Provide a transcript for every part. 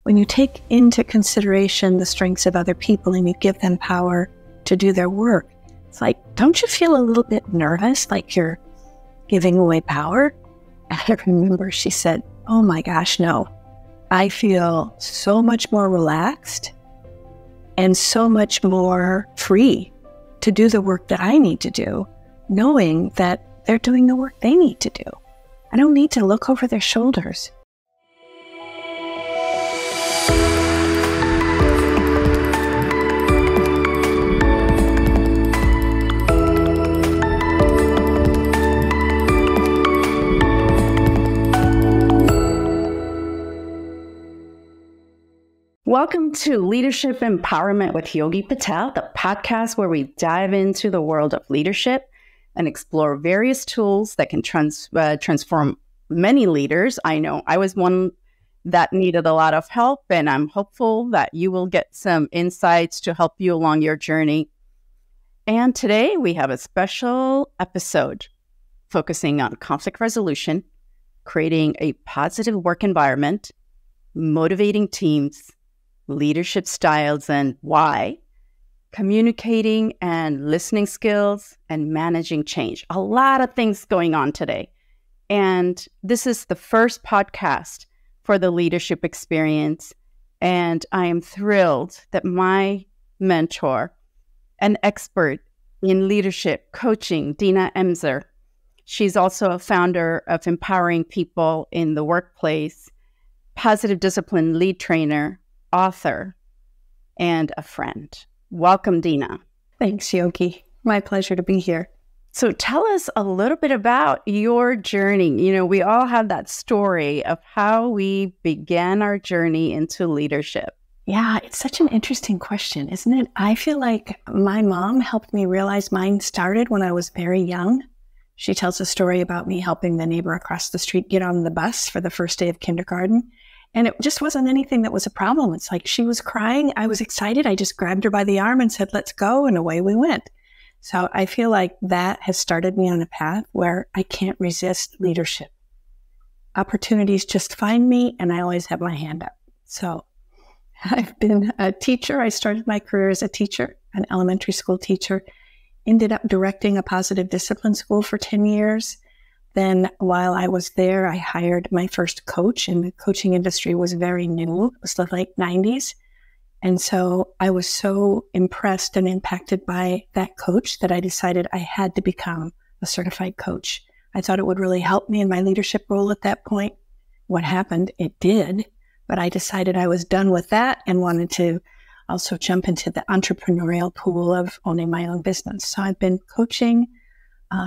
when you take into consideration the strengths of other people and you give them power to do their work, it's like, don't you feel a little bit nervous, like you're giving away power? And I remember she said, oh my gosh, no. I feel so much more relaxed and so much more free to do the work that I need to do, knowing that they're doing the work they need to do. I don't need to look over their shoulders. Welcome to Leadership Empowerment with Yogi Patel, the podcast where we dive into the world of leadership and explore various tools that can transform many leaders. I know I was one that needed a lot of help, and I'm hopeful that you will get some insights to help you along your journey. And today we have a special episode focusing on conflict resolution, creating a positive work environment, motivating teams, leadership styles and why, communicating and listening skills, and managing change. A lot of things going on today. And this is the first podcast for the leadership experience. And I am thrilled that my mentor, an expert in leadership coaching, Dina Emser, she's also a founder of Empowering People in the Workplace, positive discipline lead trainer, author, and a friend. Welcome, Dina. Thanks, Yogi. My pleasure to be here. So tell us a little bit about your journey. You know, we all have that story of how we began our journey into leadership. Yeah, it's such an interesting question, isn't it? I feel like my mom helped me realize mine started when I was very young. She tells a story about me helping the neighbor across the street get on the bus for the first day of kindergarten. And it just wasn't anything that was a problem. It's like she was crying. I was excited. I just grabbed her by the arm and said, let's go. And away we went. So I feel like that has started me on a path where I can't resist leadership. Opportunities just find me, and I always have my hand up. So I've been a teacher. I started my career as a teacher, an elementary school teacher, ended up directing a positive discipline school for 10 years. Then while I was there, I hired my first coach, and the coaching industry was very new. It was the late 90s. And so I was so impressed and impacted by that coach that I decided I had to become a certified coach. I thought it would really help me in my leadership role at that point. What happened? It did. But I decided I was done with that and wanted to also jump into the entrepreneurial pool of owning my own business. So I've been coaching,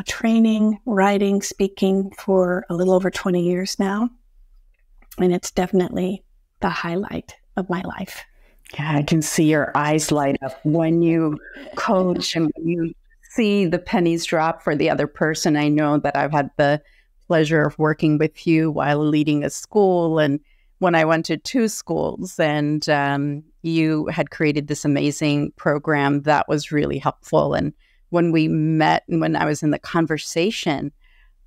training, writing, speaking for a little over 20 years now. And it's definitely the highlight of my life. Yeah, I can see your eyes light up when you coach and when you see the pennies drop for the other person. I know that I've had the pleasure of working with you while leading a school, and when I went to two schools, and you had created this amazing program that was really helpful. And when we met and when I was in the conversation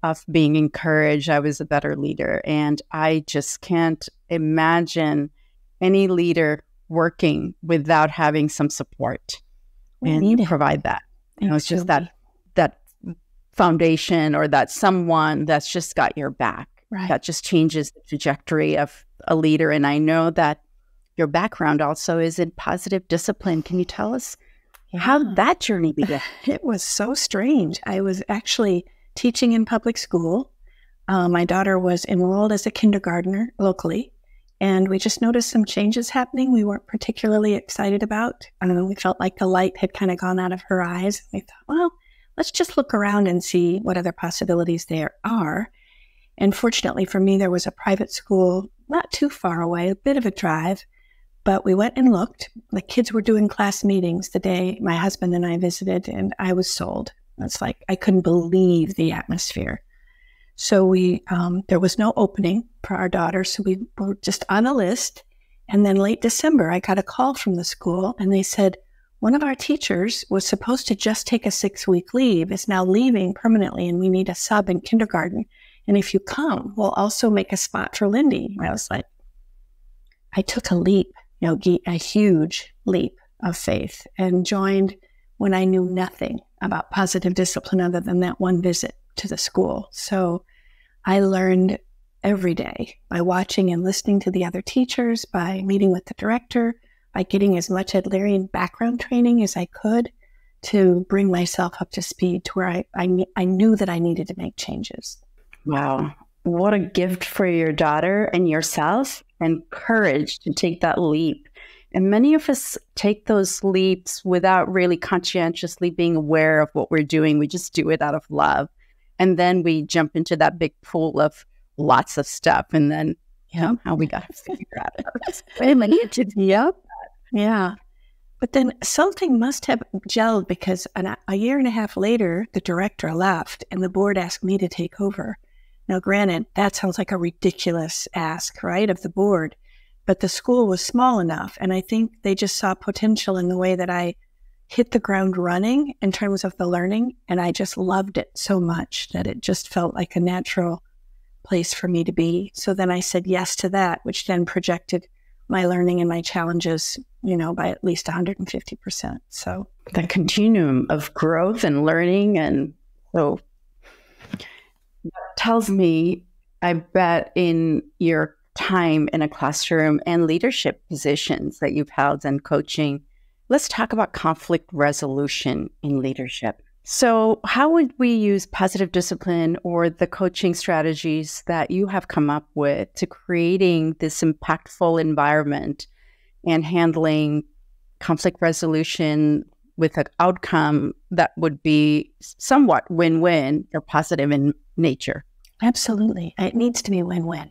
of being encouraged, I was a better leader. And I just can't imagine any leader working without having some support and provide that. You know, it's just that foundation or that someone that's just got your back. Right. That just changes the trajectory of a leader. And I know that your background also is in positive discipline. Can you tell us how that journey began? It was so strange. I was actually teaching in public school. My daughter was enrolled as a kindergartner locally, and we just noticed some changes happening we weren't particularly excited about. We felt like the light had kind of gone out of her eyes. We thought, well, let's just look around and see what other possibilities there are. And fortunately for me, there was a private school not too far away, a bit of a drive. But we went and looked. The kids were doing class meetings the day my husband and I visited, and I was sold. It's like I couldn't believe the atmosphere. So there was no opening for our daughter, so we were just on a list. And then late December, I got a call from the school, and they said, one of our teachers was supposed to just take a 6-week leave, is now leaving permanently, and we need a sub in kindergarten. And if you come, we'll also make a spot for Lindy. And I was like, I took a leap, Yogi, a huge leap of faith, and joined when I knew nothing about positive discipline other than that one visit to the school. So I learned every day by watching and listening to the other teachers, by meeting with the director, by getting as much Adlerian background training as I could to bring myself up to speed to where I knew that I needed to make changes. Wow. What a gift for your daughter and yourself, and courage to take that leap. And many of us take those leaps without really conscientiously being aware of what we're doing. We just do it out of love. And then we jump into that big pool of lots of stuff. And then, how we got to figure out. Yep. Yeah. But then something must have gelled, because a year and a half later, the director left and the board asked me to take over. Now, granted, that sounds like a ridiculous ask, right, of the board, but the school was small enough. And I think they just saw potential in the way that I hit the ground running in terms of the learning. And I just loved it so much that it just felt like a natural place for me to be. So then I said yes to that, which then projected my learning and my challenges, by at least 150%. So the continuum of growth and learning. And so that tells me, I bet in your time in a classroom and leadership positions that you've held and coaching, let's talk about conflict resolution in leadership. So how would we use positive discipline or the coaching strategies that you have come up with to creating this impactful environment and handling conflict resolution with an outcome that would be somewhat win-win or positive in nature? Absolutely. It needs to be win-win.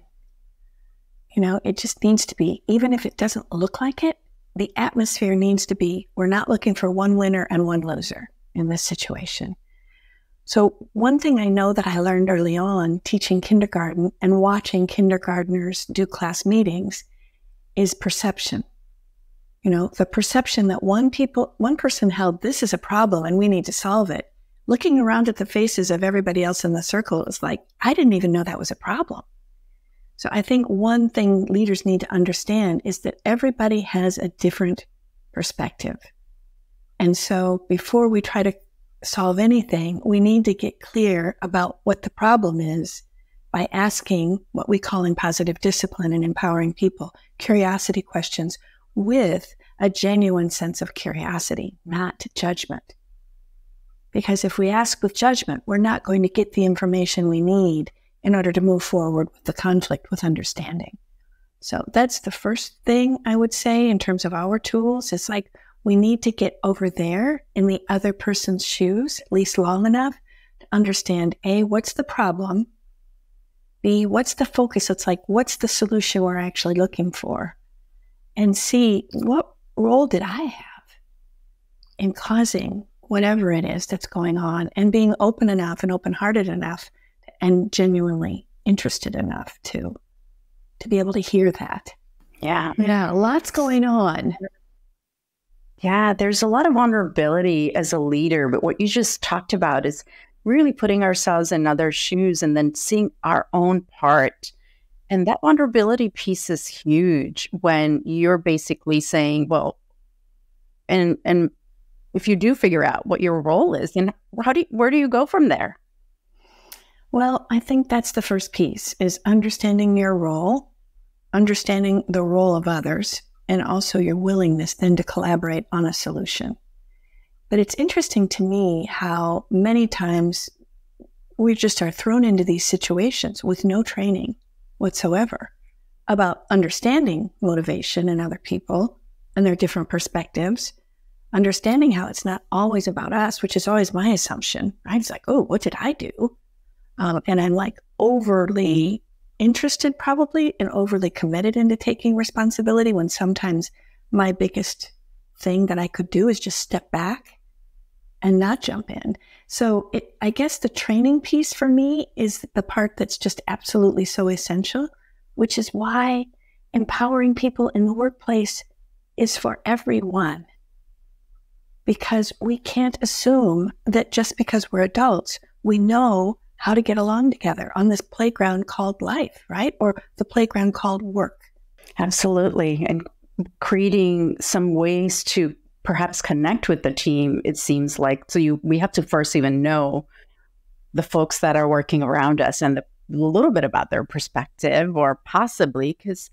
It just needs to be, even if it doesn't look like it, the atmosphere needs to be, we're not looking for one winner and one loser in this situation. So one thing I know that I learned early on teaching kindergarten and watching kindergartners do class meetings is perception. The perception that one person held, this is a problem and we need to solve it. Looking around at the faces of everybody else in the circle, is like, I didn't even know that was a problem. So I think one thing leaders need to understand is that everybody has a different perspective. And so before we try to solve anything, we need to get clear about what the problem is by asking what we call in positive discipline and empowering people, curiosity questions with a genuine sense of curiosity, not judgment. Because if we ask with judgment, we're not going to get the information we need in order to move forward with the conflict with understanding. So that's the first thing I would say in terms of our tools. It's like we need to get over there in the other person's shoes, at least long enough to understand, A, what's the problem? B, what's the focus? It's like, what's the solution we're actually looking for? And C, what role did I have in causing whatever it is that's going on, and being open enough and open-hearted enough and genuinely interested enough to be able to hear that. Yeah. Yeah, lots going on. Yeah, there's a lot of vulnerability as a leader, but what you just talked about is really putting ourselves in others' shoes and then seeing our own part. And that vulnerability piece is huge when you're basically saying, well, and if you do figure out what your role is, then where do you go from there? Well, I think that's the first piece, is understanding your role, understanding the role of others, and also your willingness then to collaborate on a solution. But it's interesting to me how many times we just are thrown into these situations with no training whatsoever about understanding motivation in other people and their different perspectives, understanding how it's not always about us, which is always my assumption, right? It's like, oh, what did I do? And I'm like overly interested probably and overly committed into taking responsibility, when sometimes my biggest thing that I could do is just step back and not jump in. So I guess the training piece for me is the part that's just absolutely so essential, which is why empowering people in the workplace is for everyone. Because we can't assume that just because we're adults, we know how to get along together on this playground called life, right? Or the playground called work. Absolutely. And creating some ways to perhaps connect with the team, it seems like. So we have to first even know the folks that are working around us and a little bit about their perspective, or possibly because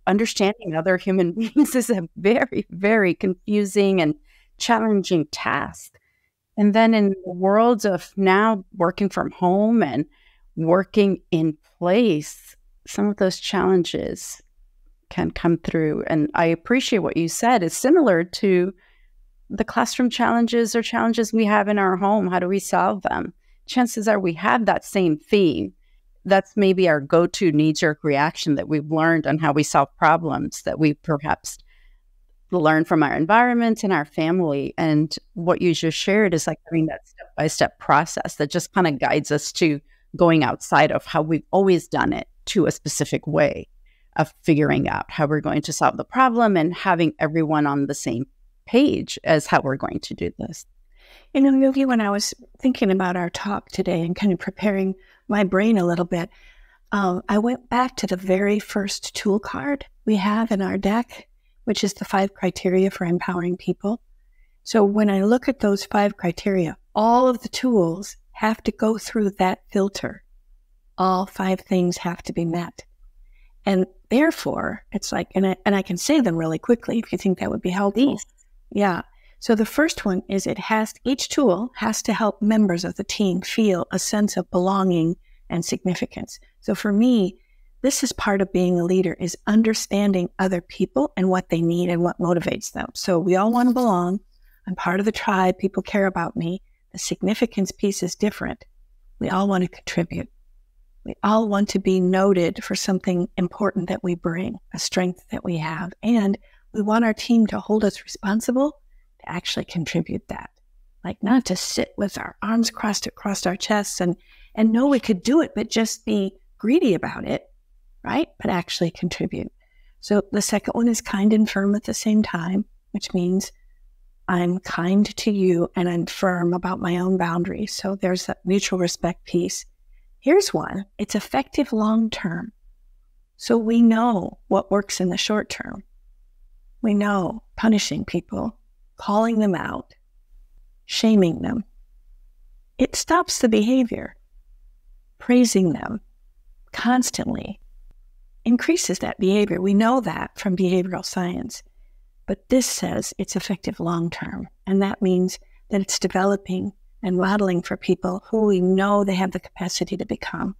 understanding other human beings is a very, very confusing and challenging task. And then in the world of now working from home and working in place, some of those challenges can come through. And I appreciate what you said. It's similar to the classroom challenges or challenges we have in our home. How do we solve them? Chances are we have that same theme. That's maybe our go-to knee-jerk reaction that we've learned on how we solve problems that we perhaps learn from our environment and our family. And what you just shared is like having that step-by-step process that just kind of guides us to going outside of how we've always done it to a specific way of figuring out how we're going to solve the problem and having everyone on the same page as how we're going to do this. You know, Yogi, when I was thinking about our talk today and kind of preparing my brain a little bit, I went back to the very first tool card we have in our deck, which is the 5 criteria for empowering people. So when I look at those 5 criteria, all of the tools have to go through that filter. All 5 things have to be met. And therefore, it's like, and I can say them really quickly if you think that would be helpful. Please. Yeah. So the first one is each tool has to help members of the team feel a sense of belonging and significance. So for me, this is part of being a leader, is understanding other people and what they need and what motivates them. So we all want to belong. I'm part of the tribe. People care about me. The significance piece is different. We all want to contribute. We all want to be noted for something important that we bring, a strength that we have. And we want our team to hold us responsible to actually contribute that. Like not to sit with our arms crossed across our chests and know we could do it, but just be greedy about it, right? But actually contribute. So the second one is kind and firm at the same time, which means I'm kind to you and I'm firm about my own boundaries. So there's that mutual respect piece. Here's one. It's effective long term. So we know what works in the short term. We know punishing people, calling them out, shaming them. It stops the behavior. Praising them constantly increases that behavior. We know that from behavioral science. But this says it's effective long term. And that means that it's developing and modeling for people who we know they have the capacity to become.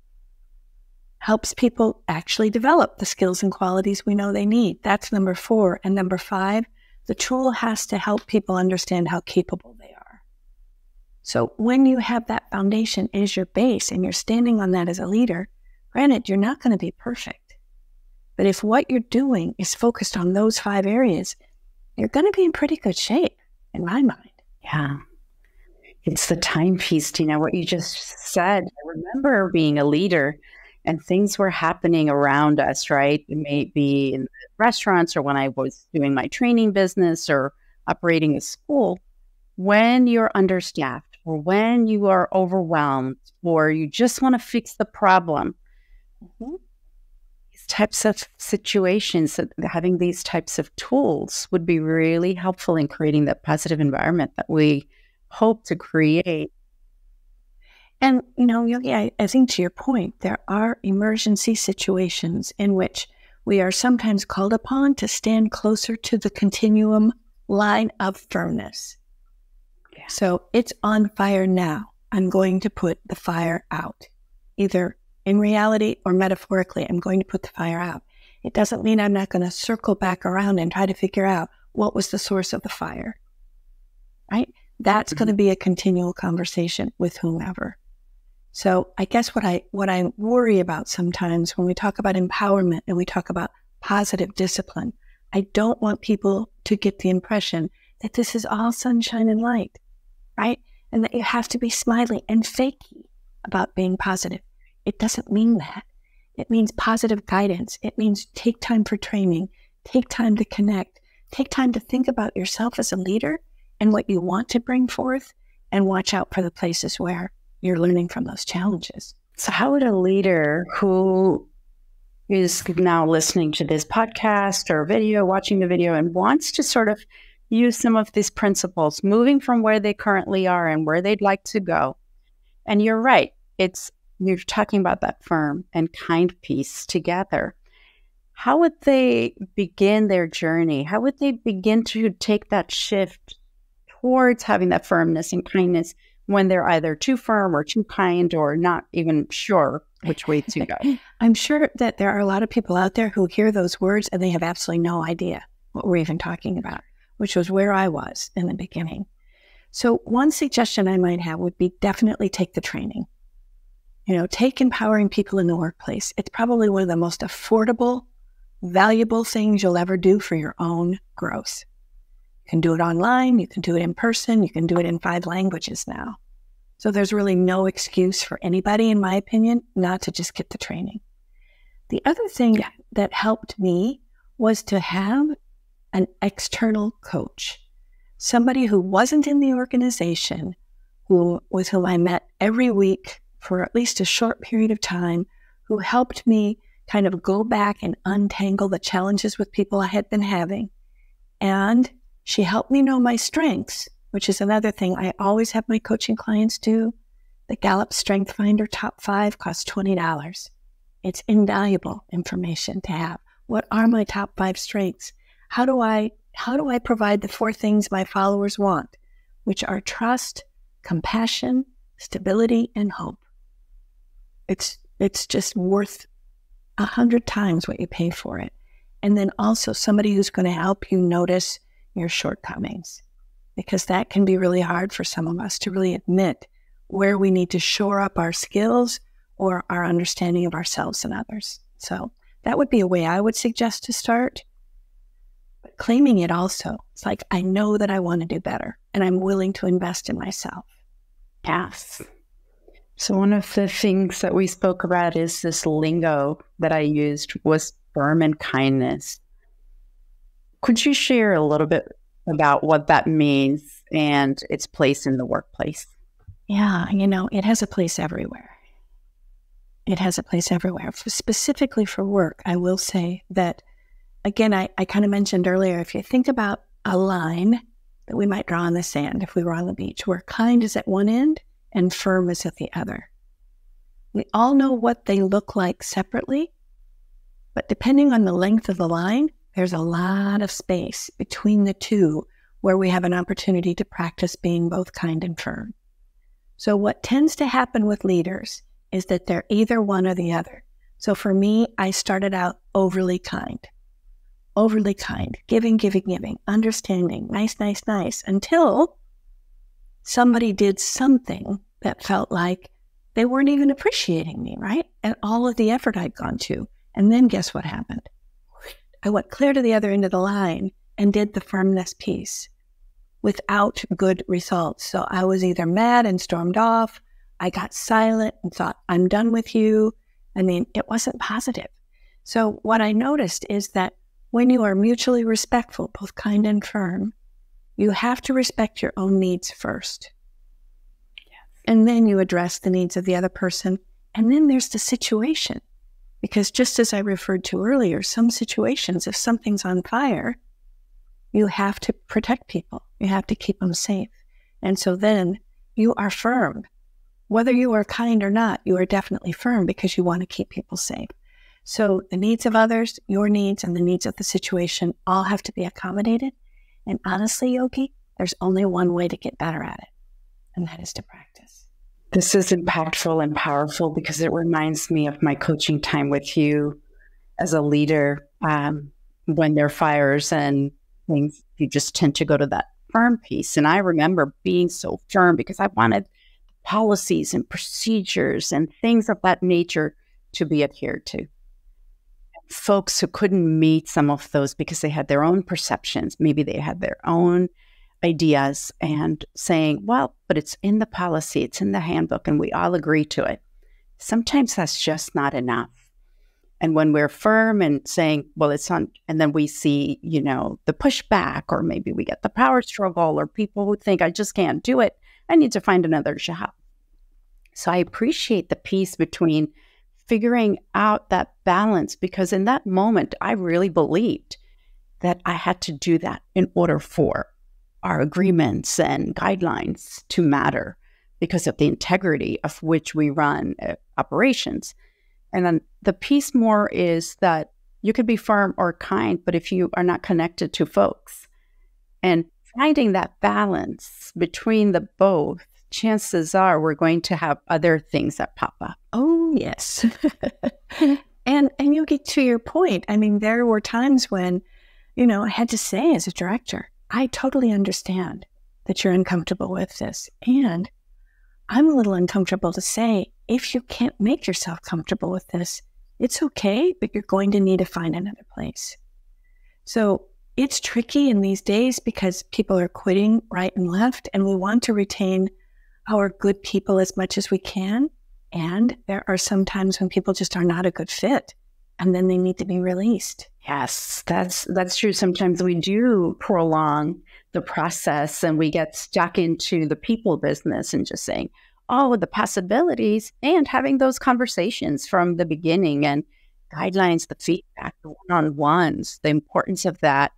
Helps people actually develop the skills and qualities we know they need. That's number 4. And number 5, the tool has to help people understand how capable they are. So when you have that foundation as your base and you're standing on that as a leader, granted, you're not going to be perfect. But if what you're doing is focused on those 5 areas, you're going to be in pretty good shape, in my mind. Yeah. It's the time piece, Tina, what you just said. I remember being a leader and things were happening around us, right? It may be in restaurants or when I was doing my training business or operating a school. When you're understaffed or when you are overwhelmed or you just want to fix the problem, these types of situations, having these types of tools would be really helpful in creating that positive environment that we hope to create. And, you know, Yogi, I think to your point, there are emergency situations in which we are sometimes called upon to stand closer to the continuum line of firmness. Yeah. So it's on fire now. I'm going to put the fire out. Either in reality or metaphorically, I'm going to put the fire out. It doesn't mean I'm not going to circle back around and try to figure out what was the source of the fire, right? That's going to be a continual conversation with whomever. So I guess what I worry about sometimes when we talk about empowerment and we talk about positive discipline, I don't want people to get the impression that this is all sunshine and light, right? And that you have to be smiley and fakey about being positive. It doesn't mean that. It means positive guidance. It means take time for training, take time to connect, take time to think about yourself as a leader and what you want to bring forth, and watch out for the places where you're learning from those challenges. So how would a leader who is now listening to this podcast or video, watching the video, and wants to sort of use some of these principles, moving from where they currently are and where they'd like to go. And you're right. You're talking about that firm and kind piece together. How would they begin their journey? How would they begin to take that shift towards having that firmness and kindness when they're either too firm or too kind or not even sure which way to go? I'm sure that there are a lot of people out there who hear those words and they have absolutely no idea what we're even talking about, which was where I was in the beginning. So one suggestion I might have would be definitely take the training. Take empowering people in the workplace. It's probably one of the most affordable, valuable things you'll ever do for your own growth. You can do it online, you can do it in person, you can do it in 5 languages now. So there's really no excuse for anybody, in my opinion, not to just get the training. The other thing that helped me was to have an external coach, somebody who wasn't in the organization, with whom I met every week for at least a short period of time, who helped me kind of go back and untangle the challenges with people I had been having. And she helped me know my strengths, which is another thing I always have my coaching clients do. The Gallup Strength Finder Top 5 costs $20. It's invaluable information to have. What are my top 5 strengths? How do I provide the 4 things my followers want, which are trust, compassion, stability, and hope? It's just worth 100 times what you pay for it. And then also somebody who's going to help you notice your shortcomings, because that can be really hard for some of us to really admit where we need to shore up our skills or our understanding of ourselves and others. So that would be a way I would suggest to start. But claiming it also, it's like, I know that I want to do better and I'm willing to invest in myself. Yes. So one of the things that we spoke about is this lingo that I used was firm and kindness. Could you share a little bit about what that means and its place in the workplace? Yeah, it has a place everywhere. It has a place everywhere. Specifically for work, I will say that, again, I kind of mentioned earlier, if you think about a line that we might draw in the sand if we were on the beach, where kind is at one end and firm is at the other. We all know what they look like separately, but depending on the length of the line, there's a lot of space between the two where we have an opportunity to practice being both kind and firm. So what tends to happen with leaders is that they're either one or the other. So for me, I started out overly kind, giving, understanding, nice, until somebody did something that felt like they weren't even appreciating me, right? And all of the effort I'd gone to. And then guess what happened? I went clear to the other end of the line and did the firmness piece without good results. So I was either mad and stormed off. I got silent and thought, I'm done with you. It wasn't positive. So what I noticed is that when you are mutually respectful, both kind and firm, you have to respect your own needs first. Yes. And then you address the needs of the other person. And then there's the situation. Because just as I referred to earlier, some situations, if something's on fire, you have to protect people. You have to keep them safe. And so then you are firm. Whether you are kind or not, you are definitely firm because you want to keep people safe. So the needs of others, your needs, and the needs of the situation all have to be accommodated. And honestly, Yogi, there's only one way to get better at it, and that is to practice. This is impactful and powerful because it reminds me of my coaching time with you as a leader. When there are fires and things, you just tend to go to that firm piece. And I remember being so firm because I wanted policies and procedures and things of that nature to be adhered to. Folks who couldn't meet some of those because they had their own perceptions, maybe they had their own ideas, and saying, well, but it's in the policy, it's in the handbook, and we all agree to it. Sometimes that's just not enough. And when we're firm and saying, well, it's on, and then we see, the pushback, or maybe we get the power struggle, or people who think, I just can't do it, I need to find another job. So I appreciate the piece between figuring out that balance, because in that moment, I really believed that I had to do that in order for our agreements and guidelines to matter because of the integrity of which we run operations. And then the piece more is that you could be firm or kind, but if you are not connected to folks and finding that balance between the both, chances are we're going to have other things that pop up. Oh, yes. and Yogi, to your point, I mean, there were times when, I had to say as a director, I totally understand that you're uncomfortable with this. And I'm a little uncomfortable to say, if you can't make yourself comfortable with this, it's okay, but you're going to need to find another place. So it's tricky in these days because people are quitting right and left, and we want to retain our good people as much as we can. And there are some times when people just are not a good fit, and then they need to be released. Yes, that's true. Sometimes we do prolong the process and we get stuck into the people business and just saying, oh, the possibilities, and having those conversations from the beginning and guidelines, the feedback, the one-on-ones, the importance of that.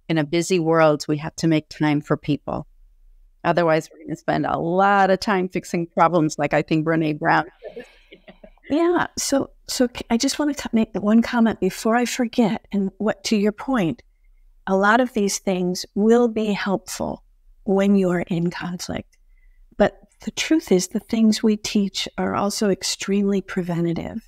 In a busy world, we have to make time for people. Otherwise, we're going to spend a lot of time fixing problems, like I think Brene Brown. Yeah. So I just want to make one comment before I forget. And what, to your point, a lot of these things will be helpful when you're in conflict. But the truth is, the things we teach are also extremely preventative.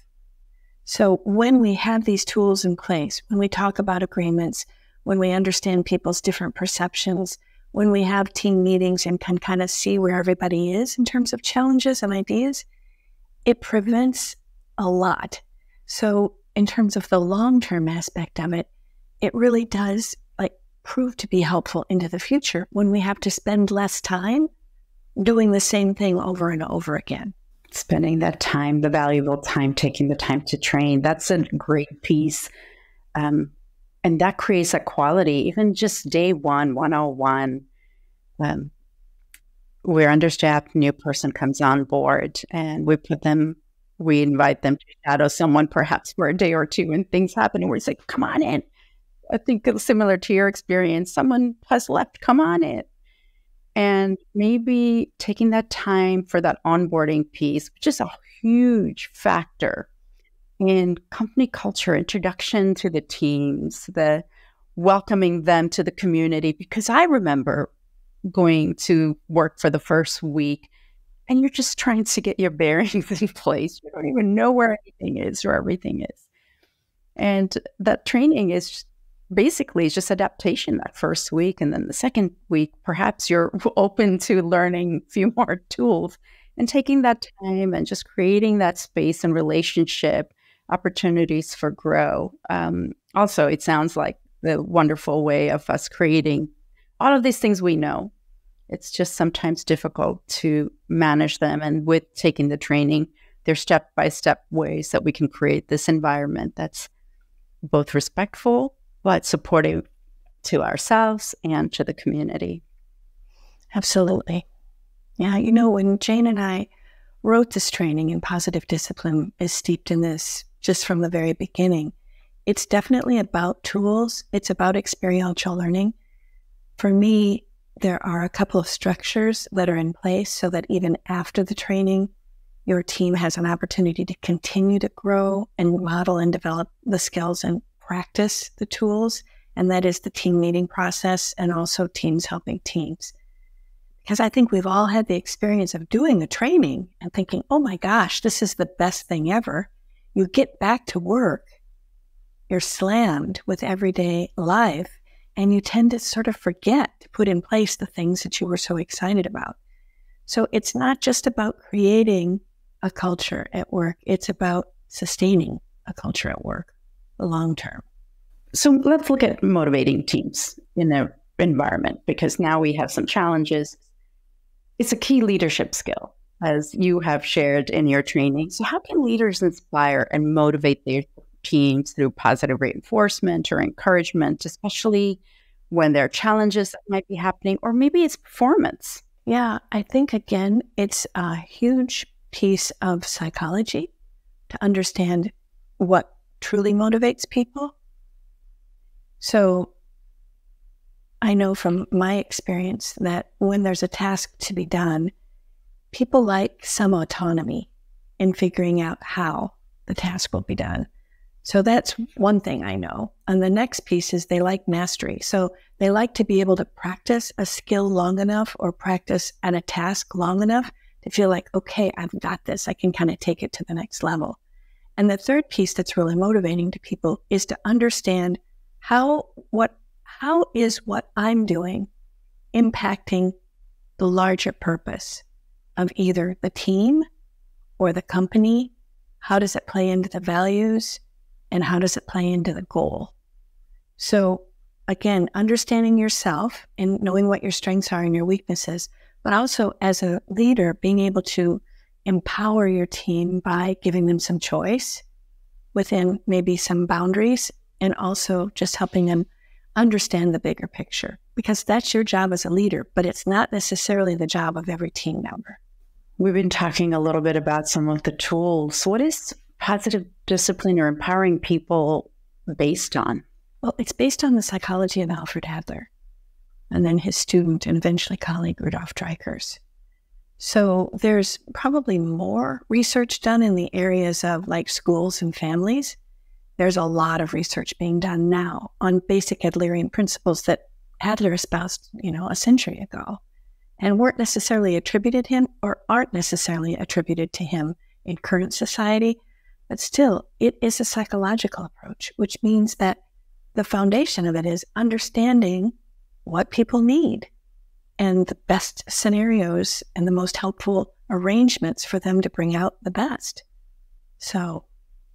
So when we have these tools in place, when we talk about agreements, when we understand people's different perceptions, when we have team meetings and can kind of see where everybody is in terms of challenges and ideas, it prevents a lot. So in terms of the long-term aspect of it, it really does prove to be helpful into the future when we have to spend less time doing the same thing over and over again. Spending that time, the valuable time, taking the time to train, that's a great piece. And that creates a quality, even just day 101. We're understaffed, new person comes on board, and we invite them to shadow someone perhaps for a day or two, and things happen, and we're like, come on in. I think it's similar to your experience. Someone has left, come on in. And maybe taking that time for that onboarding piece, which is a huge factor in company culture, introduction to the teams, the welcoming them to the community. Because I remember going to work for the first week and you're just trying to get your bearings in place. You don't even know where anything is or everything is. And that training is basically just adaptation that first week. And then the second week, perhaps you're open to learning a few more tools and taking that time and just creating that space and relationship opportunities for grow. Also, it sounds like the wonderful way of us creating all of these things we know. It's just sometimes difficult to manage them. And with taking the training, there's step-by-step ways that we can create this environment that's both respectful, but supportive to ourselves and to the community. Absolutely. Yeah, when Jane and I wrote this training, and Positive Discipline is steeped in this just from the very beginning, it's definitely about tools. It's about experiential learning. For me, there are a couple of structures that are in place so that even after the training, your team has an opportunity to continue to grow and model and develop the skills and practice the tools. And that is the team meeting process and also teams helping teams. Because I think we've all had the experience of doing the training and thinking, oh my gosh, this is the best thing ever. You get back to work, you're slammed with everyday life, and you tend to sort of forget to put in place the things that you were so excited about. So it's not just about creating a culture at work, it's about sustaining a culture at work. Long term. So let's look at motivating teams in their environment, because now we have some challenges. It's a key leadership skill, as you have shared in your training. So how can leaders inspire and motivate their teams through positive reinforcement or encouragement, especially when there are challenges that might be happening, or maybe it's performance? Yeah, I think, again, it's a huge piece of psychology to understand what truly motivates people. So I know from my experience that when there's a task to be done, people like some autonomy in figuring out how the task will be done. So that's one thing I know. And the next piece is they like mastery. So they like to be able to practice a skill long enough or practice at a task long enough to feel like, okay, I've got this. I can kind of take it to the next level. And the third piece that's really motivating to people is to understand how is what I'm doing impacting the larger purpose of either the team or the company. How does it play into the values? And how does it play into the goal? So again, understanding yourself and knowing what your strengths are and your weaknesses, but also as a leader, being able to empower your team by giving them some choice within maybe some boundaries, and also just helping them understand the bigger picture, because that's your job as a leader, but it's not necessarily the job of every team member. We've been talking a little bit about some of the tools. What is positive discipline or empowering people based on? Well, it's based on the psychology of Alfred Adler and then his student and eventually colleague Rudolf Dreikurs. So there's probably more research done in the areas of like schools and families. There's a lot of research being done now on basic Adlerian principles that Adler espoused, a century ago, and weren't necessarily attributed him or aren't necessarily attributed to him in current society. But still, it is a psychological approach, which means that the foundation of it is understanding what people need and the best scenarios and the most helpful arrangements for them to bring out the best. So,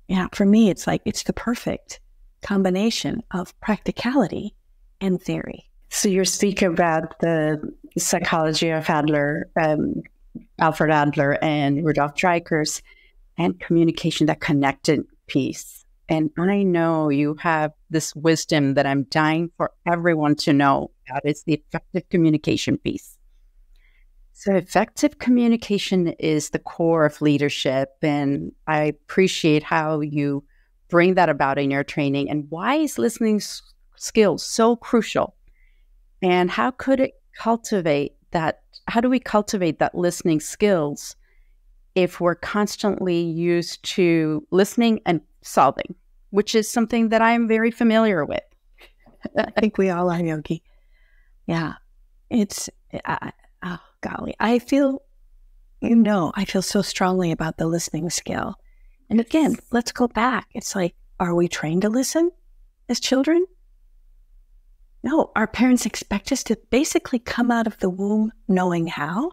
yeah, for me, it's the perfect combination of practicality and theory. So you're speaking about the psychology of Adler, Alfred Adler and Rudolf Dreikurs, and communication, that connected piece. And I know you have this wisdom that I'm dying for everyone to know about. It's the effective communication piece. So effective communication is the core of leadership. And I appreciate how you bring that about in your training. And why is listening skills so crucial? And how could it cultivate that? How do we cultivate that listening skills if we're constantly used to listening and solving, which is something that I'm very familiar with? I think we all are, Yogi. Yeah. It's, golly, I feel so strongly about the listening skill. And again, let's go back. It's like, are we trained to listen as children? No, our parents expect us to basically come out of the womb knowing how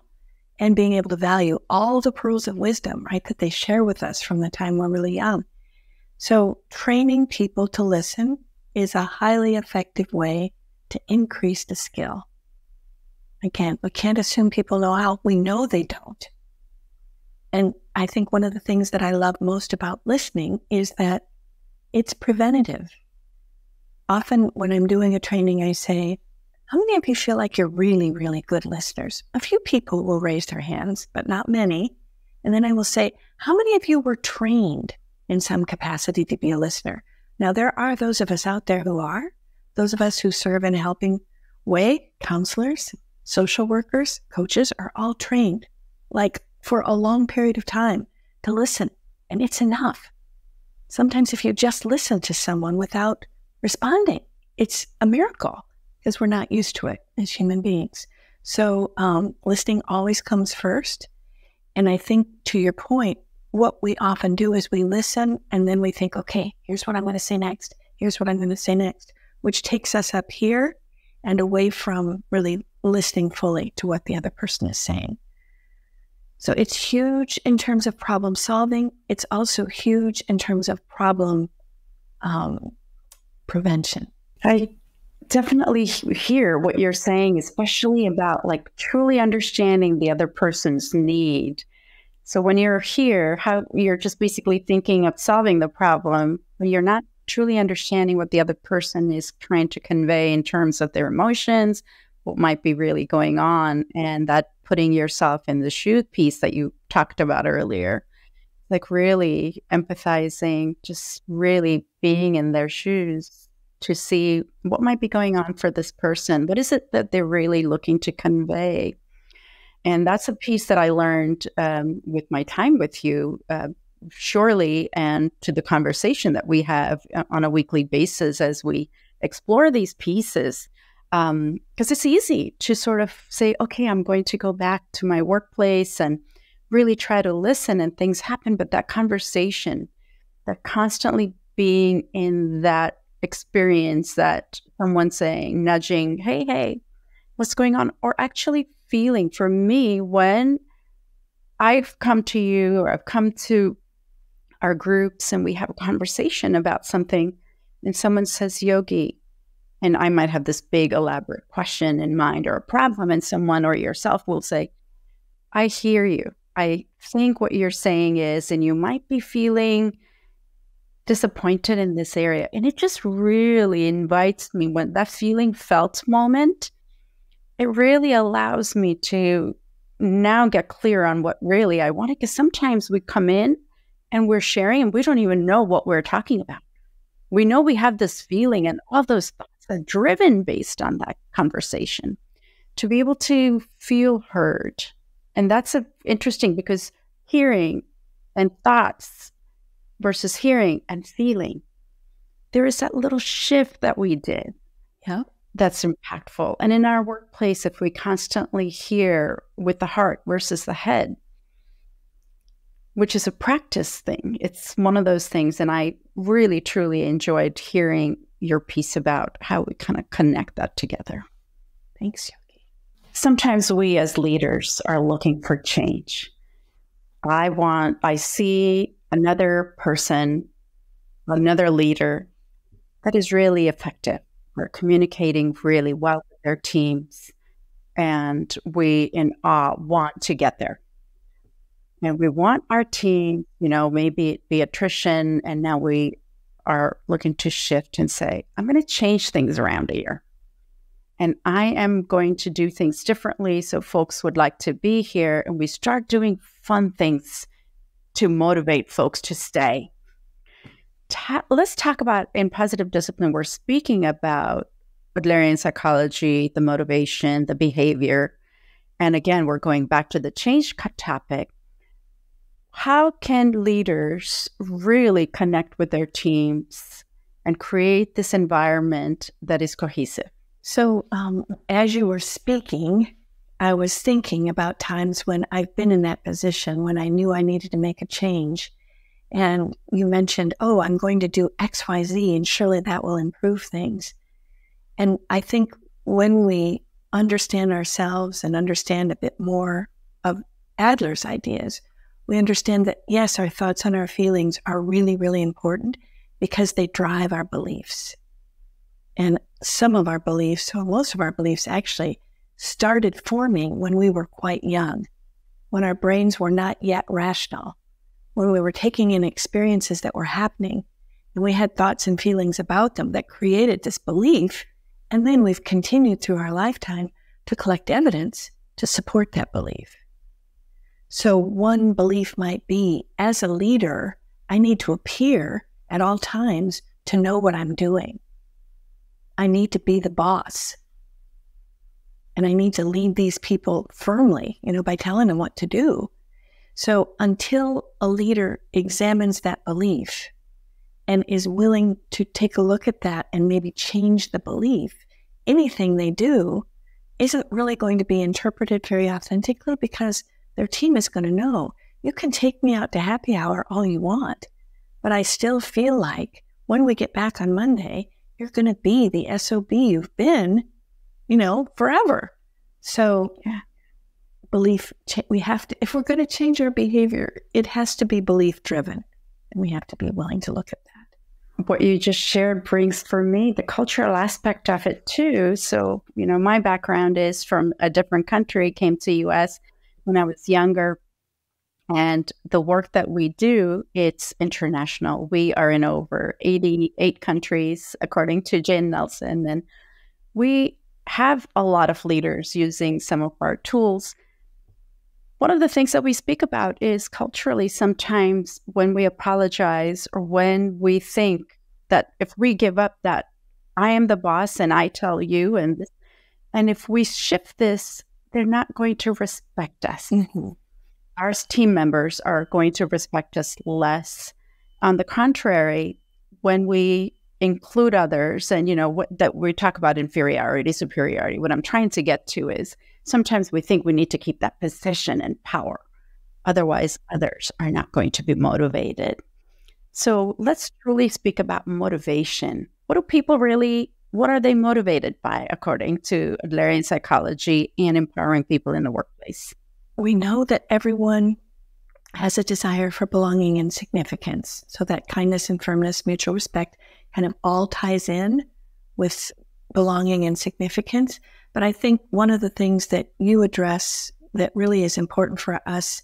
and being able to value all the pearls of wisdom, right, that they share with us from the time we're really young. So training people to listen is a highly effective way to increase the skill. Again, we can't assume people know how. We know they don't. And I think one of the things that I love most about listening is that it's preventative. Often when I'm doing a training, I say, how many of you feel like you're really, really good listeners? A few people will raise their hands, but not many. And then I will say, how many of you were trained in some capacity to be a listener? Now, there are those of us out there who are, those of us who serve in a helping way, counselors, social workers, coaches are all trained, like for a long period of time, to listen. And it's enough. Sometimes if you just listen to someone without responding, it's a miracle because we're not used to it as human beings. So listening always comes first. And I think to your point, what we often do is we listen and then we think, okay, here's what I'm going to say next. Here's what I'm going to say next, which takes us up here and away from really listening fully to what the other person is saying. So it's huge in terms of problem solving. It's also huge in terms of problem prevention. I definitely hear what you're saying, especially about like truly understanding the other person's need. So when you're here, how you're just basically thinking of solving the problem, but you're not truly understanding what the other person is trying to convey in terms of their emotions, what might be really going on, and that putting yourself in the shoe piece that you talked about earlier. like really empathizing, just really being in their shoes to see what might be going on for this person. What is it that they're really looking to convey? And that's a piece that I learned with my time with you, surely, and to the conversation that we have on a weekly basis as we explore these pieces. Because it's easy to sort of say, okay, I'm going to go back to my workplace and really try to listen and things happen. But that conversation, that constantly being in that experience, that someone saying, nudging, hey, what's going on? Or actually feeling, for me, when I've come to you or I've come to our groups and we have a conversation about something and someone says, Yogi, and I might have this big elaborate question in mind or a problem, and someone or yourself will say, I hear you. I think what you're saying is, and you might be feeling disappointed in this area. And it just really invites me, when that feeling felt moment, it really allows me to now get clear on what really I want. Because sometimes we come in and we're sharing and we don't even know what we're talking about. We know we have this feeling and all those thoughts are driven based on that conversation. To be able to feel heard. And that's interesting, because hearing and thoughts versus hearing and feeling, there is that little shift that we did. Yeah. That's impactful. And in our workplace, if we constantly hear with the heart versus the head, which is a practice thing, it's one of those things. And I really, truly enjoyed hearing your piece about how we kind of connect that together. Thanks, Yogi. Sometimes we as leaders are looking for change. I see another person, another leader that is really effective. We're communicating really well with their teams, and we in awe want to get there. And we want our team, maybe it be attrition, and now we are looking to shift and say, I'm going to change things around here. And I am going to do things differently so folks would like to be here. And we start doing fun things to motivate folks to stay. Let's talk about, in positive discipline, we're speaking about Adlerian psychology, the motivation, the behavior. And again, we're going back to the change topic. How can leaders really connect with their teams and create this environment that is cohesive? So as you were speaking, I was thinking about times when I've been in that position, when I knew I needed to make a change. And you mentioned, I'm going to do X, Y, Z, and surely that will improve things. And I think when we understand ourselves and understand a bit more of Adler's ideas, we understand that, yes, our thoughts and our feelings are really, really important because they drive our beliefs. And some of our beliefs, or most of our beliefs actually, started forming when we were quite young, when our brains were not yet rational, when we were taking in experiences that were happening, and we had thoughts and feelings about them that created this belief. And then we've continued through our lifetime to collect evidence to support that belief. So one belief might be, as a leader, I need to appear at all times to know what I'm doing. I need to be the boss. And I need to lead these people firmly, by telling them what to do. So until a leader examines that belief and is willing to take a look at that and maybe change the belief, anything they do isn't really going to be interpreted very authentically, because their team is going to know, you can take me out to happy hour all you want, but I still feel like when we get back on Monday, you're going to be the SOB you've been, forever. So belief, we have to, if we're going to change our behavior, it has to be belief driven, and we have to be willing to look at that. What you just shared brings for me the cultural aspect of it too. So, my background is from a different country, came to US when I was younger. And the work that we do, it's international. We are in over 88 countries, according to Jane Nelson. And we have a lot of leaders using some of our tools. One of the things that we speak about is culturally sometimes when we apologize or when we think that if we give up that I am the boss and I tell you, and if we shift this, they're not going to respect us. Mm-hmm. Our team members are going to respect us less. On the contrary, when we include others and, that we talk about inferiority, superiority, what I'm trying to get to is sometimes we think we need to keep that position and power. Otherwise, others are not going to be motivated. So let's truly speak about motivation. What are they motivated by, according to Adlerian psychology and empowering people in the workplace? We know that everyone has a desire for belonging and significance. So that kindness and firmness, mutual respect kind of all ties in with belonging and significance. But I think one of the things that you address that really is important for us,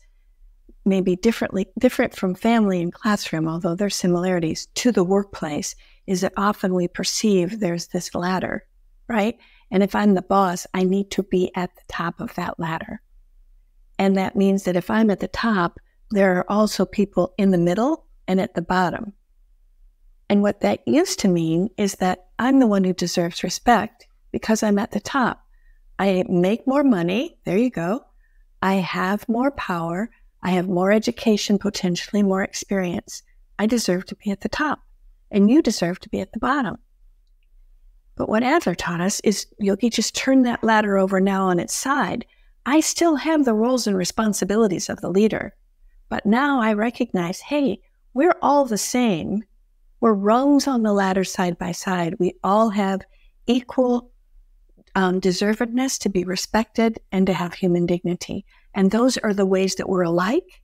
maybe different from family and classroom, although there's similarities to the workplace, is that often we perceive there's this ladder, right? And if I'm the boss, I need to be at the top of that ladder. And that means that if I'm at the top, there are also people in the middle and at the bottom. And what that used to mean is that I'm the one who deserves respect because I'm at the top. I make more money. There you go. I have more power. I have more education, potentially more experience. I deserve to be at the top, and you deserve to be at the bottom. But what Adler taught us is Yogi just turned that ladder over now on its side. I still have the roles and responsibilities of the leader, but now I recognize, hey, we're all the same. We're rungs on the ladder side by side. We all have equal deservedness to be respected and to have human dignity. And those are the ways that we're alike.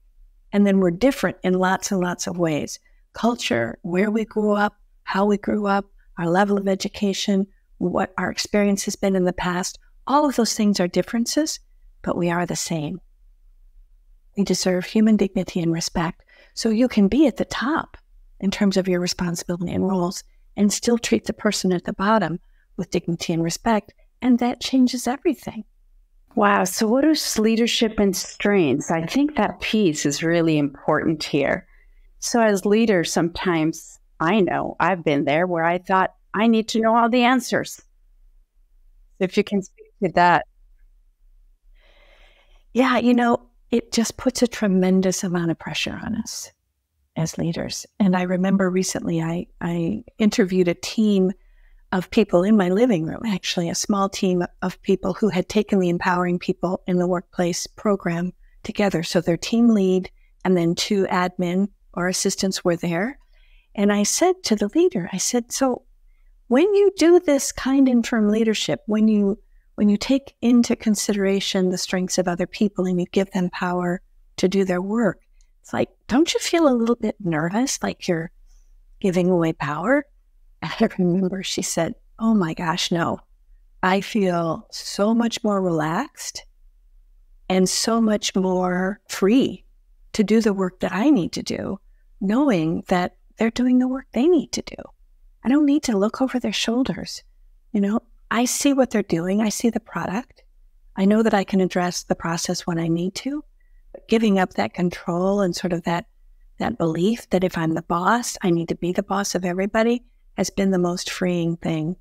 And then we're different in lots and lots of ways. Culture, where we grew up, how we grew up, our level of education, what our experience has been in the past. All of those things are differences, but we are the same. We deserve human dignity and respect. So you can be at the top in terms of your responsibility and roles and still treat the person at the bottom with dignity and respect. And that changes everything. Wow. So what is leadership and strengths? I think that piece is really important here. So as leaders, sometimes I know I've been there where I thought I need to know all the answers. If you can speak to that. Yeah, it just puts a tremendous amount of pressure on us as leaders. And I remember recently I interviewed a team of people in my living room, actually a small team of people who had taken the Empowering People in the Workplace program together. So their team lead and then 2 admin or assistants were there. And I said to the leader, I said, so when you do this kind and firm leadership, when you take into consideration the strengths of other people and you give them power to do their work, it's like, don't you feel a little bit nervous, like you're giving away power? And I remember she said, oh my gosh, no. I feel so much more relaxed and so much more free to do the work that I need to do, knowing that they're doing the work they need to do. I don't need to look over their shoulders. I see what they're doing. I see the product. I know that I can address the process when I need to, but giving up that control and sort of that belief that if I'm the boss, I need to be the boss of everybody has been the most freeing thing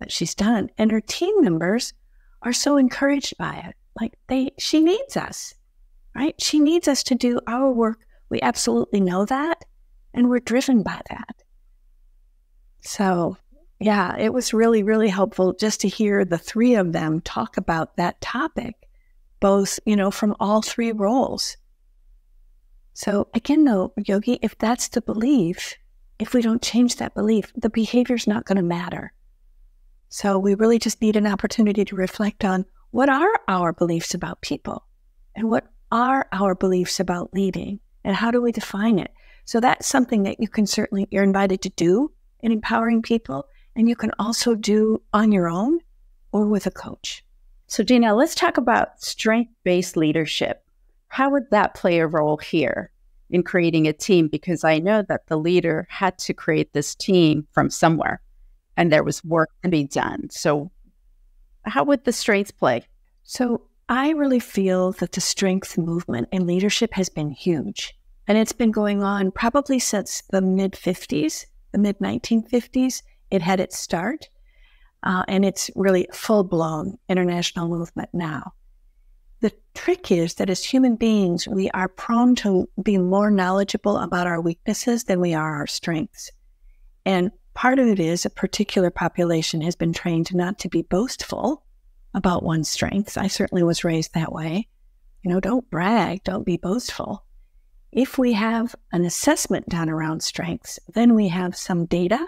that she's done. And her team members are so encouraged by it. Like she needs us, right? She needs us to do our work. We absolutely know that. And we're driven by that. So yeah, it was really, really helpful just to hear the 3 of them talk about that topic, both, from all 3 roles. So again, though, Yogi, if that's the belief, if we don't change that belief, the behavior's not going to matter. So we really just need an opportunity to reflect on what are our beliefs about people and what are our beliefs about leading and how do we define it? So that's something that you're invited to do in Empowering People, and you can also do on your own or with a coach. So Dina, let's talk about strength-based leadership. How would that play a role here in creating a team? Because I know that the leader had to create this team from somewhere and there was work to be done. So how would the strengths play? So I really feel that the strength movement in leadership has been huge. And it's been going on probably since the mid-50s, the mid-1950s. It had its start. And it's really full-blown international movement now. The trick is that as human beings, we are prone to be more knowledgeable about our weaknesses than we are our strengths. And part of it is a particular population has been trained not to be boastful about one's strengths. I certainly was raised that way. Don't brag, don't be boastful. If we have an assessment done around strengths, then we have some data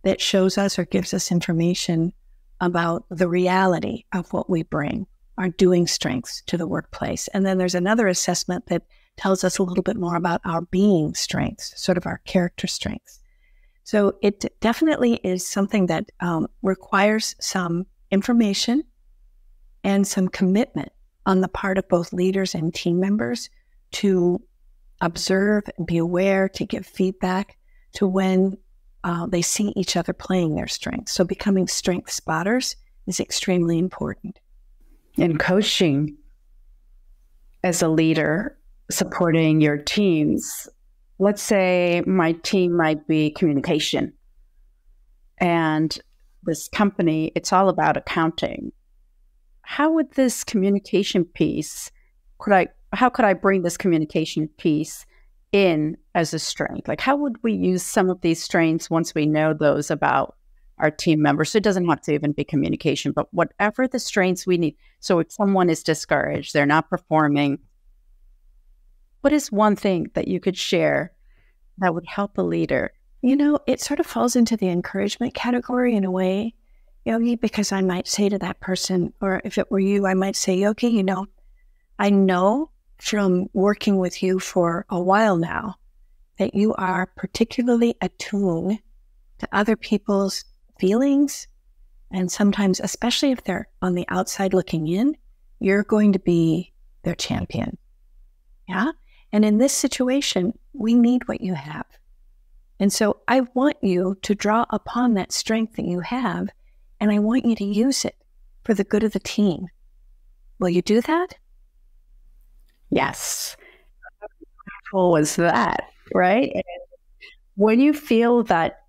that shows us or gives us information about the reality of what we bring, our doing strengths to the workplace. And then there's another assessment that tells us a little bit more about our being strengths, sort of our character strengths. So it definitely is something that requires some information and some commitment on the part of both leaders and team members to observe and be aware, to give feedback to when they see each other playing their strengths. So becoming strength spotters is extremely important. In coaching, as a leader, supporting your teams, let's say my team might be communication. And this company, it's all about accounting. How would this communication piece, how could I bring this communication piece in as a strength? Like, how would we use some of these strengths once we know those about our team members? So it doesn't have to even be communication, but whatever the strengths we need. So if someone is discouraged, they're not performing, what is one thing that you could share that would help a leader? It sort of falls into the encouragement category in a way, Yogi, because I might say to that person, or if it were you, I might say, Yogi, I know from working with you for a while now that you are particularly attuned to other people's feelings. And sometimes, especially if they're on the outside looking in, you're going to be their champion. Yeah. And in this situation, we need what you have. And so I want you to draw upon that strength that you have, and I want you to use it for the good of the team. Will you do that? Yes. How powerful was that, right? And when you feel that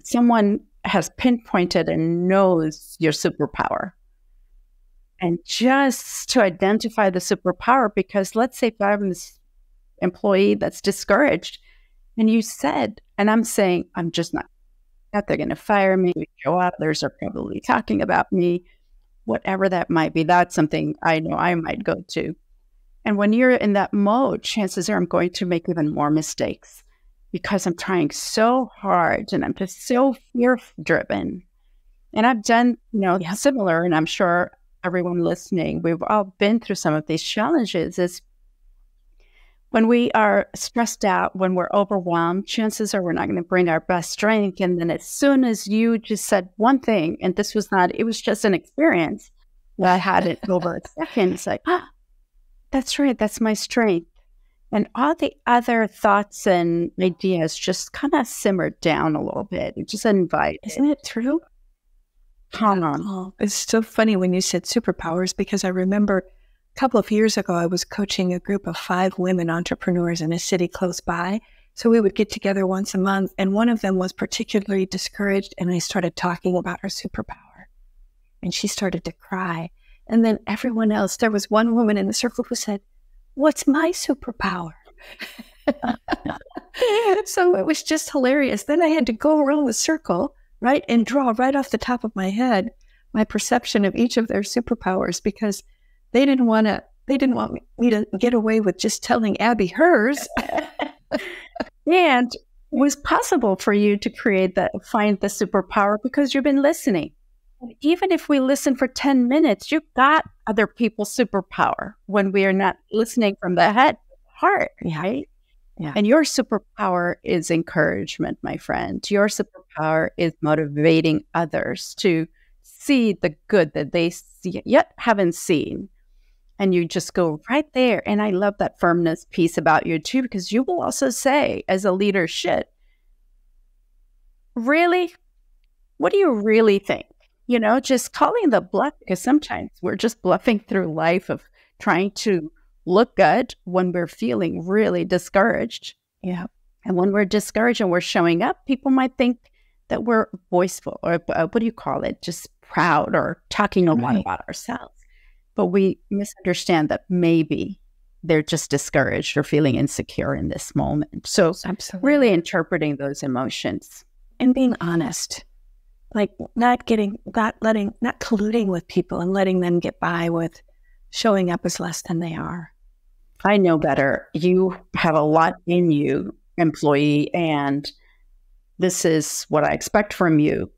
someone has pinpointed and knows your superpower, and just to identify the superpower, because let's say if I'm this employee that's discouraged, and you said, and I'm saying, I'm just not, they're going to fire me, others are probably talking about me, whatever that might be, that's something I know I might go to. And when you're in that mode, chances are I'm going to make even more mistakes because I'm trying so hard and I'm just so fear-driven. And I've done, similar, and I'm sure everyone listening, we've all been through some of these challenges, is when we are stressed out, when we're overwhelmed, chances are we're not going to bring our best strength. And then as soon as you just said one thing, and this was not, it was just an experience that I had it over a second, it's like, that's right, that's my strength. And all the other thoughts and ideas just kind of simmered down a little bit. It just invited. Isn't it true? Come on. Oh, it's so funny when you said superpowers, because I remember a couple of years ago, I was coaching a group of 5 women entrepreneurs in a city close by. So we would get together once a month, and one of them was particularly discouraged, and I started talking about her superpower. And she started to cry. And then everyone else, there was one woman in the circle who said, "What's my superpower?" So it was just hilarious. Then I had to go around the circle, right, and draw right off the top of my head my perception of each of their superpowers, because they didn't want me to get away with just telling Abby hers. And it was possible for you to find the superpower because you've been listening. Even if we listen for 10 minutes, you've got other people's superpower when we are not listening from the heart, right? Yeah. And your superpower is encouragement, my friend. Your superpower is motivating others to see the good that they yet haven't seen. And you just go right there. And I love that firmness piece about you too, because you will also say, as a leader should, really, what do you really think? just calling the bluff, because sometimes we're just bluffing through life of trying to look good when we're feeling really discouraged. Yeah. And when we're discouraged and we're showing up, people might think that we're boastful or what do you call it? Just proud or talking a lot about ourselves. But we misunderstand that maybe they're just discouraged or feeling insecure in this moment. So Absolutely. Really interpreting those emotions. And being honest, like not colluding with people and letting them get by with showing up as less than they are. I know better. You have a lot in you, employee, and this is what I expect from you.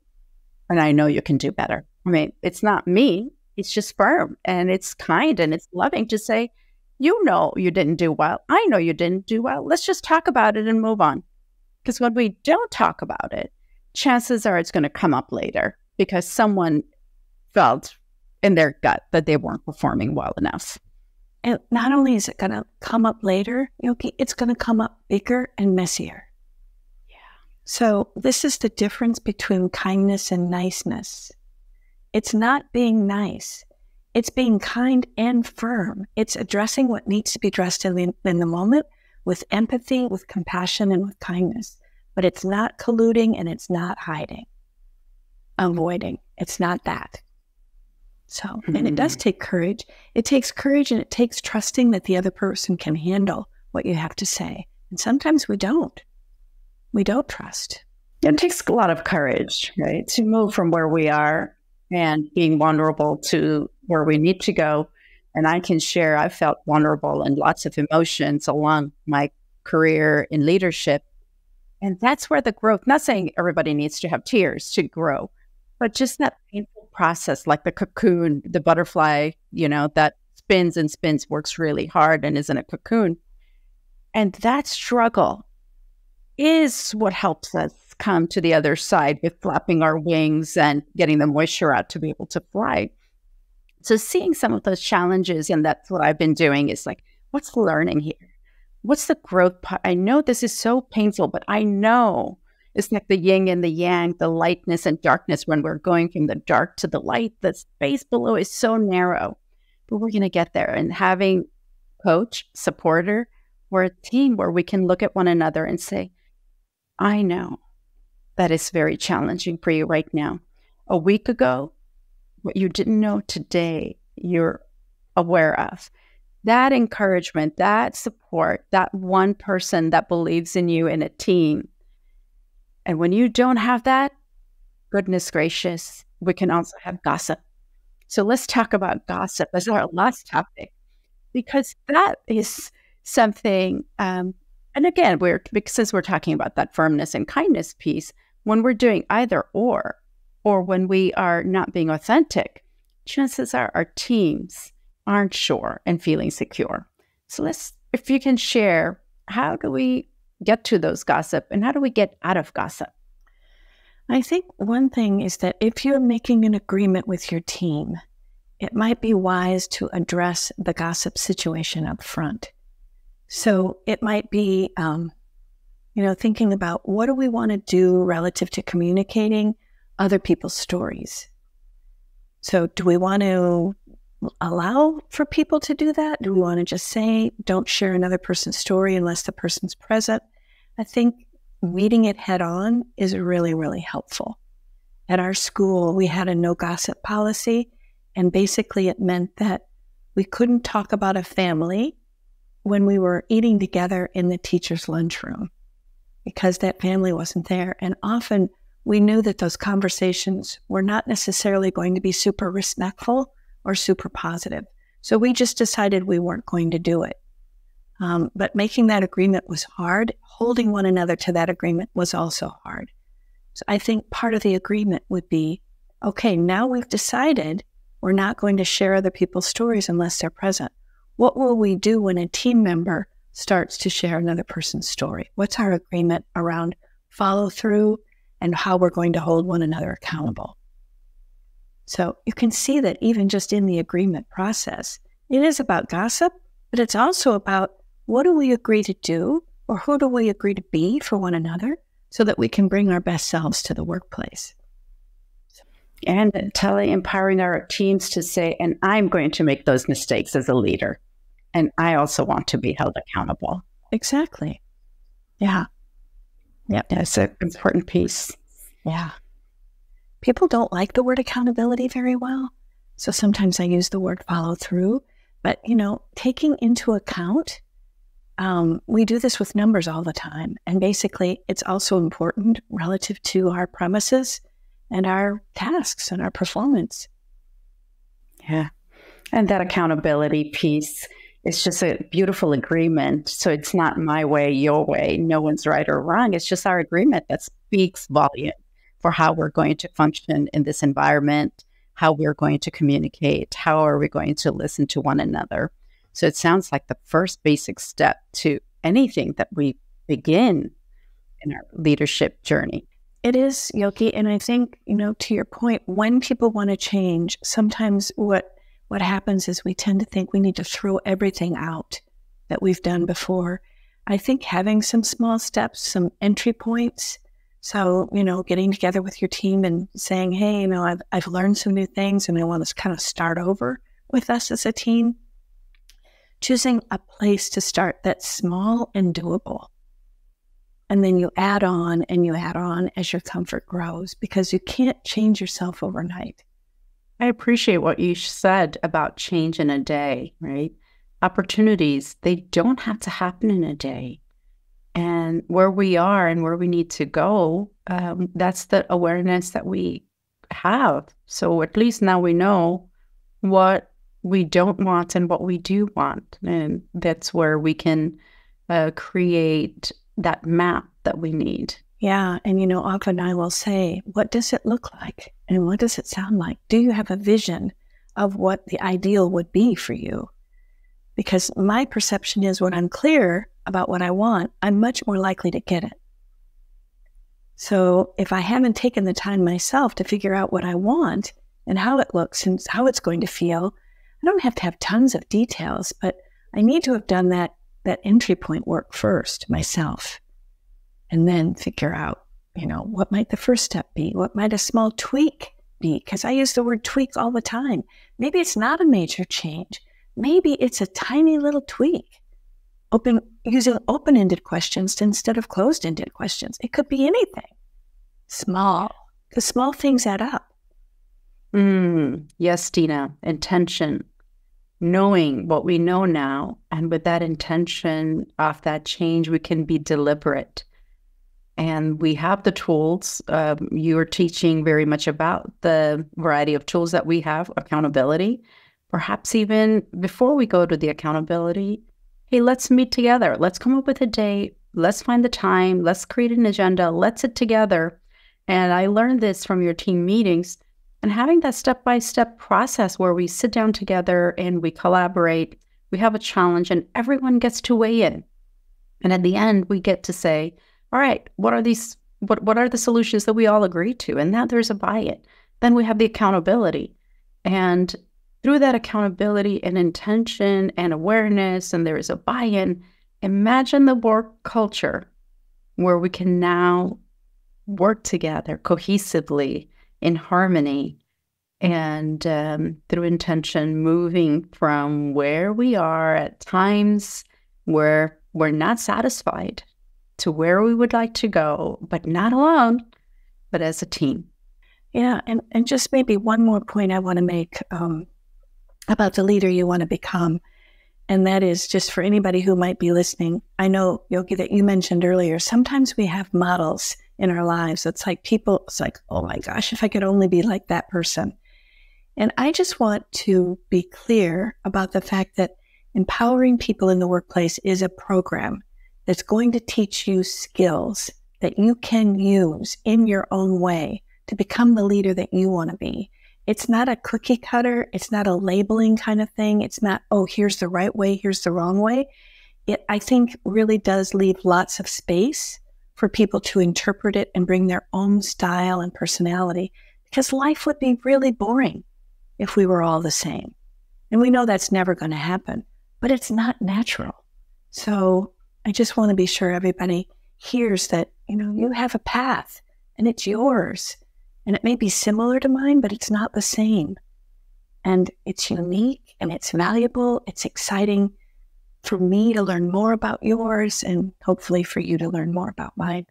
And I know you can do better. I mean, it's not me. It's just firm and it's kind and it's loving to say, you know, you didn't do well. I know you didn't do well. Let's just talk about it and move on. Because when we don't talk about it, chances are it's going to come up later because someone felt in their gut that they weren't performing well enough. And not only is it going to come up later, Yogi, it's going to come up bigger and messier. Yeah. So this is the difference between kindness and niceness. It's not being nice. It's being kind and firm. It's addressing what needs to be addressed in the moment with empathy, with compassion, and with kindness. But it's not colluding and it's not hiding, avoiding. It's not that. So, and it does take courage. It takes courage and it takes trusting that the other person can handle what you have to say. And sometimes we don't. We don't trust. It takes a lot of courage, right? To move from where we are and being vulnerable to where we need to go. And I can share, I felt vulnerable and lots of emotions along my career in leadership. And that's where the growth, not saying everybody needs to have tears to grow, but just that painful process, like the cocoon, the butterfly, that spins and spins, works really hard and is in a cocoon. And that struggle is what helps us come to the other side with flapping our wings and getting the moisture out to be able to fly. So seeing some of those challenges, and that's what I've been doing, is like, what's the learning here? What's the growth? I know this is so painful, but I know it's like the yin and the yang, the lightness and darkness. When we're going from the dark to the light, the space below is so narrow, but we're going to get there. And having coach, supporter, we're a team where we can look at one another and say, I know that is very challenging for you right now. A week ago, what you didn't know today, you're aware of. That encouragement, that support, that one person that believes in you in a team. And when you don't have that, goodness gracious, we can also have gossip. So let's talk about gossip as our last topic, because that is something, and again, since we're talking about that firmness and kindness piece, when we're doing either or when we are not being authentic, chances are our teams aren't sure and feeling secure. So if you can share, how do we get to those gossip and how do we get out of gossip? I think one thing is that if you're making an agreement with your team, it might be wise to address the gossip situation up front. So it might be, thinking about what do we want to do relative to communicating other people's stories. So do we want to allow for people to do that? Do we want to just say, don't share another person's story unless the person's present? I think meeting it head on is really, really helpful. At our school, we had a no gossip policy, and basically it meant that we couldn't talk about a family when we were eating together in the teacher's lunchroom because that family wasn't there. And often we knew that those conversations were not necessarily going to be super respectful or super positive. So we just decided we weren't going to do it. But making that agreement was hard. Holding one another to that agreement was also hard. So I think part of the agreement would be, okay, now we've decided we're not going to share other people's stories unless they're present. What will we do when a team member starts to share another person's story? What's our agreement around follow through and how we're going to hold one another accountable? So you can see that even just in the agreement process, it is about gossip, but it's also about what do we agree to do or who do we agree to be for one another so that we can bring our best selves to the workplace. And empowering our teams to say, and I'm going to make those mistakes as a leader. And I also want to be held accountable. Exactly. Yeah. Yep. That's an important piece. Yeah. People don't like the word accountability very well. So sometimes I use the word follow through. But, taking into account, we do this with numbers all the time. And basically, it's also important relative to our premises and our tasks and our performance. Yeah. And that accountability piece is just a beautiful agreement. So it's not my way, your way. No one's right or wrong. It's just our agreement that speaks volume for how we're going to function in this environment, how we're going to communicate, how are we going to listen to one another. So it sounds like the first basic step to anything that we begin in our leadership journey. It is, Yogi. And I think, to your point, when people want to change, sometimes what happens is we tend to think we need to throw everything out that we've done before. I think having some small steps, some entry points. So, getting together with your team and saying, hey, I've learned some new things and I want to kind of start over with us as a team. Choosing a place to start that's small and doable. And then you add on and you add on as your comfort grows, because you can't change yourself overnight. I appreciate what you said about change in a day, right? Opportunities, they don't have to happen in a day. And where we are and where we need to go, that's the awareness that we have. So at least now we know what we don't want and what we do want. And that's where we can create that map that we need. Yeah. And, often I will say, what does it look like? And what does it sound like? Do you have a vision of what the ideal would be for you? Because my perception is when I'm clear about what I want, I'm much more likely to get it. So if I haven't taken the time myself to figure out what I want and how it looks and how it's going to feel, I don't have to have tons of details, but I need to have done that entry point work first myself, and then figure out, what might the first step be? What might a small tweak be? Because I use the word tweak all the time. Maybe it's not a major change. Maybe it's a tiny little tweak. Using open-ended questions instead of closed-ended questions. It could be anything. Small, because small things add up. Yes, Tina, intention. Knowing what we know now, and with that intention of that change, we can be deliberate. And we have the tools. You are teaching very much about the variety of tools that we have, accountability. Perhaps even before we go to the accountability, hey, let's meet together. Let's come up with a date. Let's find the time. Let's create an agenda. Let's sit together. And I learned this from your team meetings. And having that step-by-step process where we sit down together and we collaborate, we have a challenge and everyone gets to weigh in. And at the end, we get to say, all right, what are the solutions that we all agree to? And now there's a buy-in. Then we have the accountability. And through that accountability and intention and awareness, and there is a buy-in, imagine the work culture where we can now work together cohesively in harmony and through intention, moving from where we are at times where we're not satisfied to where we would like to go, but not alone, but as a team. Yeah, and just maybe one more point I want to make about the leader you want to become. And that is just for anybody who might be listening. I know, Yogi, that you mentioned earlier, sometimes we have models in our lives. It's like, oh my gosh, if I could only be like that person. And I just want to be clear about the fact that empowering people in the workplace is a program that's going to teach you skills that you can use in your own way to become the leader that you want to be. It's not a cookie cutter. It's not a labeling kind of thing. It's not, oh, here's the right way, here's the wrong way. It, I think, really does leave lots of space for people to interpret it and bring their own style and personality, because life would be really boring if we were all the same. And we know that's never going to happen, but it's not natural. So I just want to be sure everybody hears that, you have a path and it's yours. And it may be similar to mine, but it's not the same. And it's unique and it's valuable. It's exciting for me to learn more about yours and hopefully for you to learn more about mine.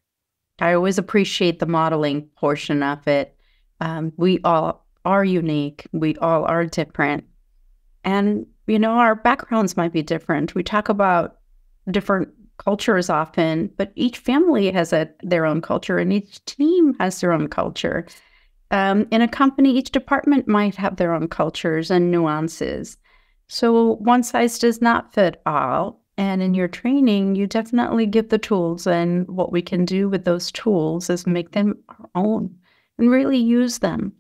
I always appreciate the modeling portion of it. We all are unique. We all are different. And, our backgrounds might be different. We talk about different cultures often, but each family has their own culture and each team has their own culture. In a company, each department might have their own cultures and nuances. So one size does not fit all. And in your training, you definitely give the tools. And what we can do with those tools is make them our own and really use them,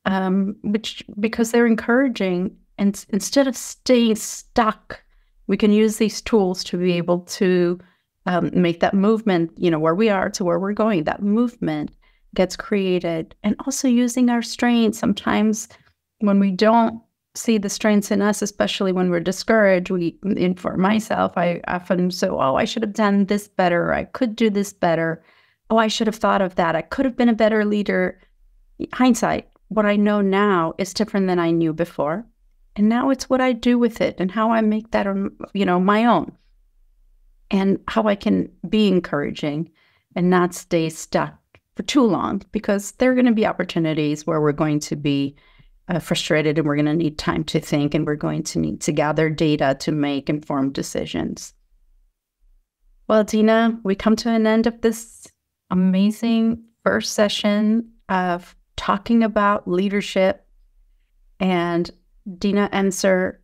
because they're encouraging. And instead of staying stuck, we can use these tools to be able to make that movement, where we are to where we're going. That movement gets created. And also using our strengths. Sometimes when we don't see the strengths in us, especially when we're discouraged, and for myself, I often say, I should have done this better. I could do this better. I should have thought of that. I could have been a better leader. Hindsight, what I know now is different than I knew before. And now it's what I do with it and how I make that, my own. And how I can be encouraging and not stay stuck for too long, because there are going to be opportunities where we're going to be frustrated and we're going to need time to think and we're going to need to gather data to make informed decisions. Well, Dina, we come to an end of this amazing first session of talking about leadership. And Dina Enser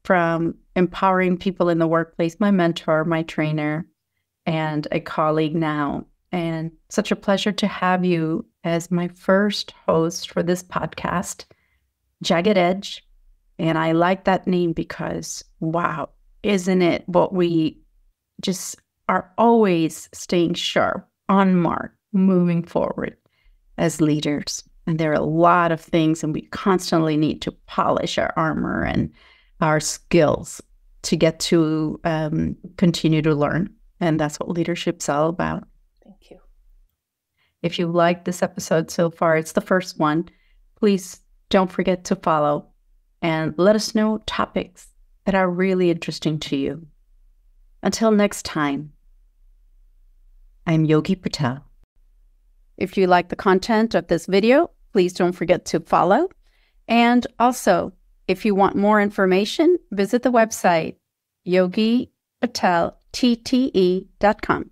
from Empowering People in the Workplace, my mentor, my trainer, and a colleague now. And such a pleasure to have you as my first host for this podcast, Jagged Edge. And I like that name because, wow, isn't it what we just are always staying sharp, on mark, moving forward as leaders. And there are a lot of things, and we constantly need to polish our armor and our skills to get to continue to learn. And that's what leadership's all about. Thank you. If you liked this episode so far, it's the first one. Please don't forget to follow and let us know topics that are really interesting to you. Until next time, I'm Yogi Patel. If you like the content of this video, please don't forget to follow. And also, if you want more information, visit the website yogipateltte.com.